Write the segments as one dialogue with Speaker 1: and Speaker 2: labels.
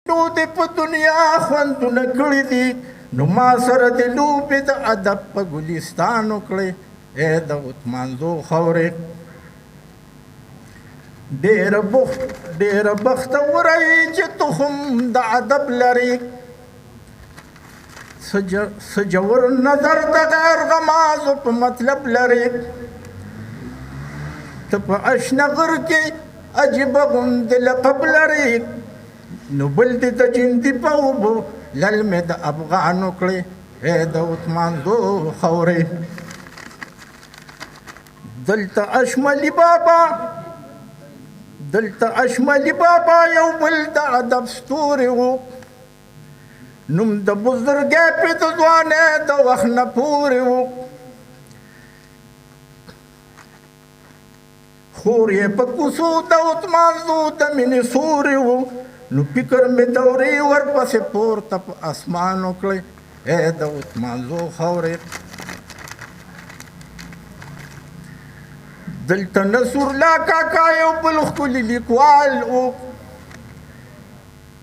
Speaker 1: نو دې په دنیا خوندونه کړي دي نو ما سره د لوبې د ادب په ګلستان وکړې ای د عثمانزو خاورې ډېره بختوره یې چې تخم د ادب لري څه جوور نظر د غیر غمازو په مطلب لري ته په اشنا غر کې عجیبه غوندې لقب لري نو بل دې د جندي په اوبو لل مې د افغان وکړې ای د عثمانزو خاورې دلته اشملي بابا یو بل د ادب ستوري و نوم د بزرګۍ په د ځوانۍ د وخت نه پورې و خور یې په کوڅو د عثمانزو د مینې سوري و نو فکر مې دورې ورپسې پورته په اسمان وکړې ای د عثمانزو خاورې دلته نصرالله کاکا یو بل ښکلي لیکوال و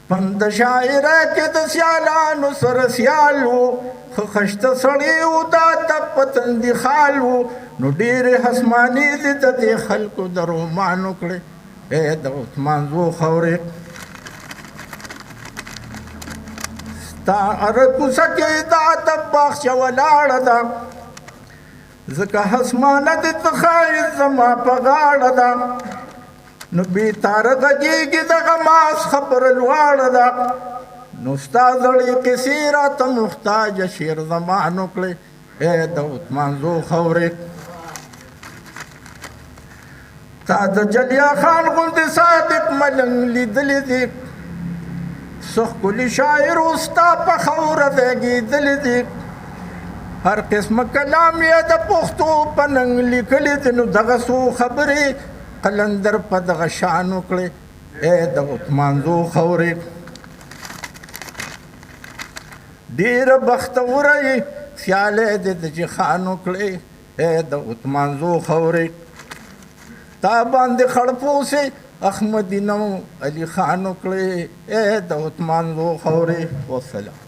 Speaker 1: پند شاعره کې د سیالانو سره سیال و ښه خشته سړی و دا ادب په تندي خال و نو ډېرې هسماني دې د دې خلکو د رومان وکړې ای د عثمانزو خاورې ستا اره کوڅه کې د ادب باغچه ولاړه ده ځکه هسمانه دې ته ښایست زما په غاړه ده نو بېتاره غږېږي د غماز خبره لوړه ده نو ستا زړې کیسې راته محتاجه شعر زمان وکړې ای د عثمانزو خاورې تا د جلیا خان غوندې صادق ملنګ لیدلی دي څه ښکلي شاعر و ستا په خاوره غږېدلی دي هر قسمه کلام یې د پښتو په ننګ لیکلی دي نو دغه څو خبرې قلندر په دغه شان وکړې ای د عثمانزو خاورې ډېره بختوره یې سیالی دې د جخان وکړې ای د عثمانزو خاورې تا باندې خړپوسې احمدي نو علي خان وکړې ای د عثمانزو خاورې وسلام